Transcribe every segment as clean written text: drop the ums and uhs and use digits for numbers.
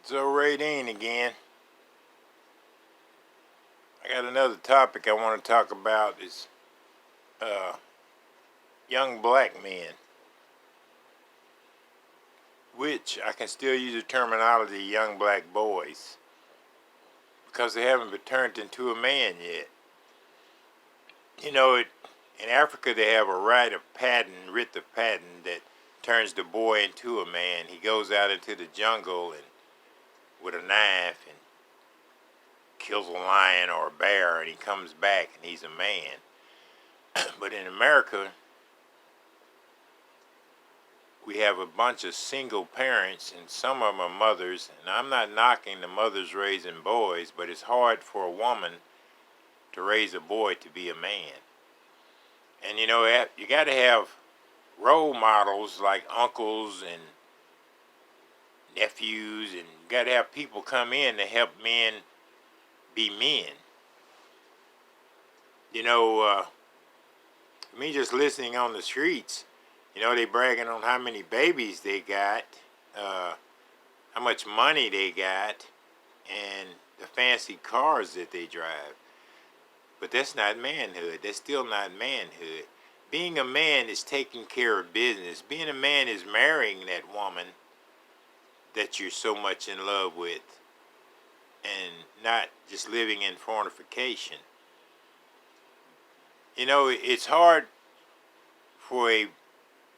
So Radine again. I got another topic I want to talk about is uh, young black men, which I can still use the terminology young black boys because they haven't been turned into a man yet. In Africa they have a writ of patent that turns the boy into a man. He goes out into the jungle and with a knife and kills a lion or a bear, and he comes back and he's a man. But in America, we have a bunch of single parents, and some of them are mothers. And I'm not knocking the mothers raising boys, but it's hard for a woman to raise a boy to be a man. And you got to have role models like uncles and nephews, and you got to have people come in to help men be men. Me just listening on the streets, they bragging on how many babies they got, how much money they got, and the fancy cars that they drive. But that's not manhood. That's still not manhood. Being a man is taking care of business. Being a man is marrying that woman that you're so much in love with and not just living in fornication. It's hard for a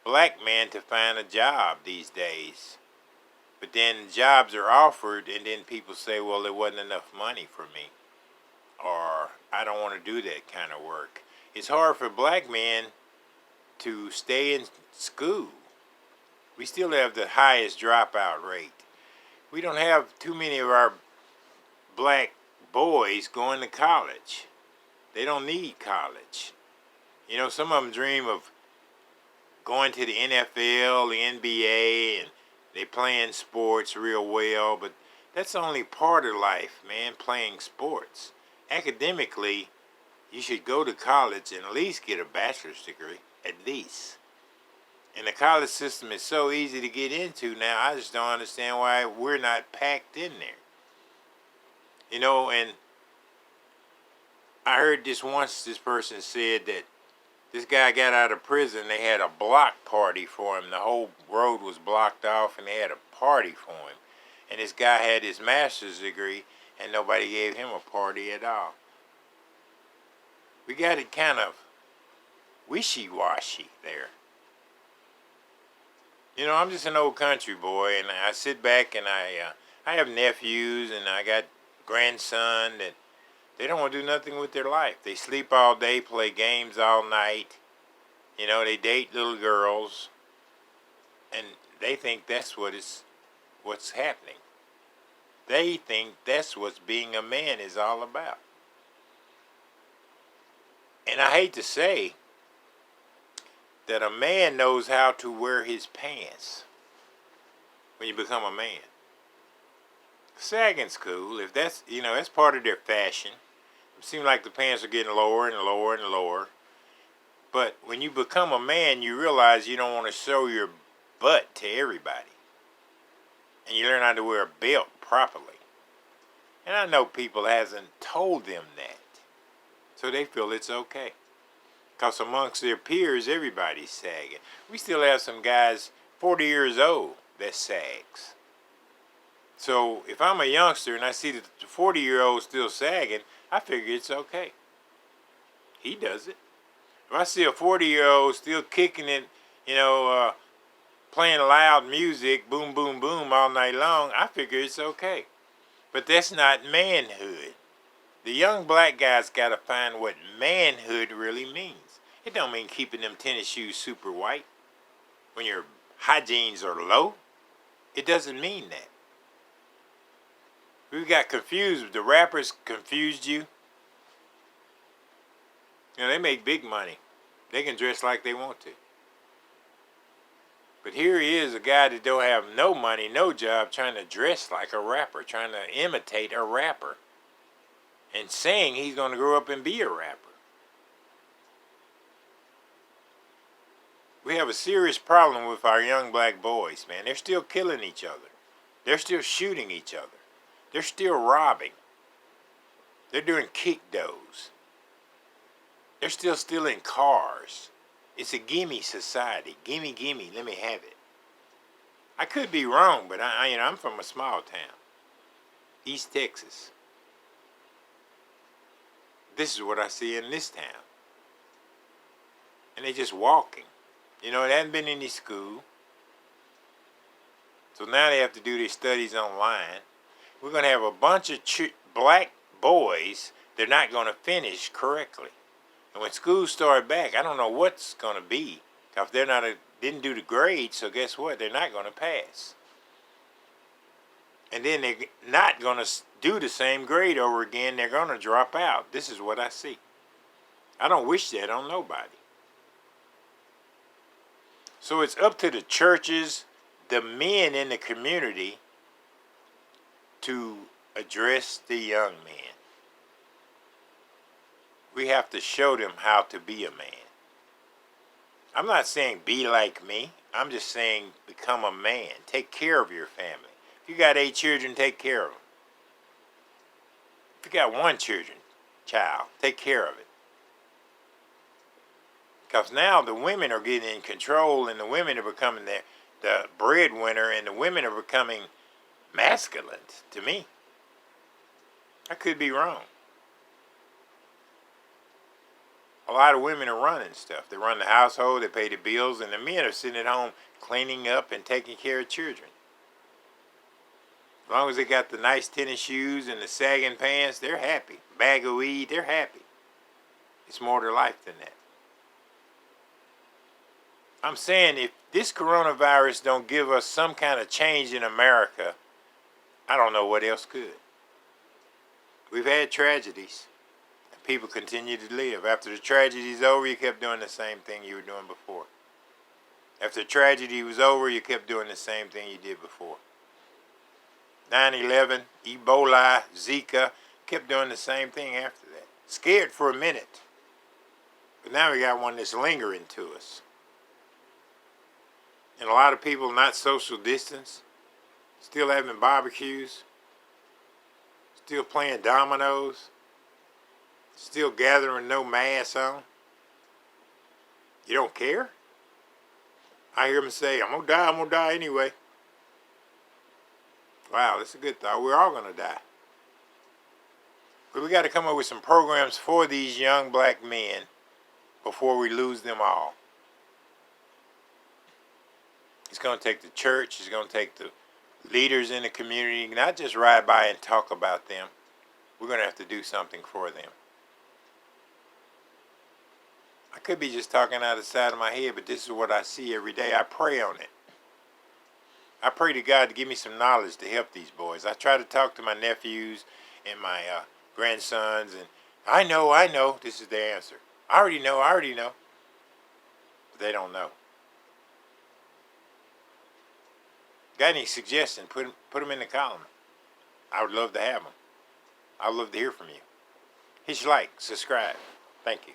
black man to find a job these days. But then jobs are offered, and then people say, well, there wasn't enough money for me, or I don't want to do that kind of work. It's hard for black men to stay in school. We still have the highest dropout rate. We don't have too many of our black boys going to college. They don't need college. Some of them dream of going to the NFL, the NBA, and they playing sports real well, but that's only part of life, man, playing sports. Academically, you should go to college and at least get a bachelor's degree, at least. And the college system is so easy to get into now, I just don't understand why we're not packed in there. And I heard this person said that this guy got out of prison, they had a block party for him. The whole road was blocked off and they had a party for him. And this guy had his master's degree and nobody gave him a party at all. We got it kind of wishy-washy there. I'm just an old country boy, and I sit back and I have nephews and I got grandson that they don't want to do nothing with their life. They sleep all day, play games all night. They date little girls, and they think that's what's happening. They think that's what being a man is all about. And I hate to say that a man knows how to wear his pants when you become a man. Sagging's cool. If that's part of their fashion. It seems like the pants are getting lower and lower and lower. But when you become a man, you realize you don't want to show your butt to everybody. And you learn how to wear a belt properly. And I know people hasn't told them that. So they feel it's okay. Because amongst their peers, everybody's sagging. We still have some guys 40 years old that sags. So if I'm a youngster and I see that the 40-year-old still sagging, I figure it's okay. He does it. If I see a 40-year-old still kicking it, playing loud music, boom, boom, boom, all night long, I figure it's okay. But that's not manhood. The young black guys got to find what manhood really means. It don't mean keeping them tennis shoes super white when your hygienes are low. It doesn't mean that. We got confused. The rappers confused you. They make big money. They can dress like they want to. But here he is, a guy that don't have no money, no job, trying to dress like a rapper, trying to imitate a rapper, and saying he's going to grow up and be a rapper. We have a serious problem with our young black boys, man. They're still killing each other. They're still shooting each other. They're still robbing. They're doing kick does. They're still stealing cars. It's a gimme society. Gimme, gimme, let me have it. I could be wrong, but I'm from a small town, East Texas. This is what I see in this town. And they're just walking. It hasn't been any school. So now they have to do their studies online. We're going to have a bunch of black boys they're not going to finish correctly. And when school start back, I don't know what's going to be. Because they're didn't do the grades, so guess what? They're not going to pass. And then they're not going to do the same grade over again. They're going to drop out. This is what I see. I don't wish that on nobody. So it's up to the churches, the men in the community, to address the young men. We have to show them how to be a man. I'm not saying be like me. I'm just saying become a man. Take care of your family. If you got 8 children, take care of them. If you got 1 child, take care of it. Because now the women are getting in control, and the women are becoming the breadwinner, and the women are becoming masculine to me. I could be wrong. A lot of women are running stuff. They run the household, they pay the bills, and the men are sitting at home cleaning up and taking care of children. As long as they got the nice tennis shoes and the sagging pants, they're happy. Bag of weed, they're happy. It's more to life than that. I'm saying if this coronavirus don't give us some kind of change in America, I don't know what else could. We've had tragedies. People continue to live. After the tragedy is over, you kept doing the same thing you were doing before. After the tragedy was over, you kept doing the same thing you did before. 9/11, Ebola, Zika, kept doing the same thing after that. Scared for a minute. But now we got one that's lingering to us. And a lot of people not social distance, still having barbecues, still playing dominoes, still gathering no mask on. You don't care? I hear them say, I'm going to die anyway. Wow, that's a good thought. We're all going to die. But we got to come up with some programs for these young black men before we lose them all. It's going to take the church. It's going to take the leaders in the community, not just ride by and talk about them. We're going to have to do something for them. I could be just talking out of the side of my head, but this is what I see every day. I pray on it. I pray to God to give me some knowledge to help these boys. I try to talk to my nephews and my grandsons, and I know, this is the answer. I already know. But they don't know. Got any suggestions? Put them in the column. I would love to have them. I would love to hear from you. Hit like, subscribe. Thank you.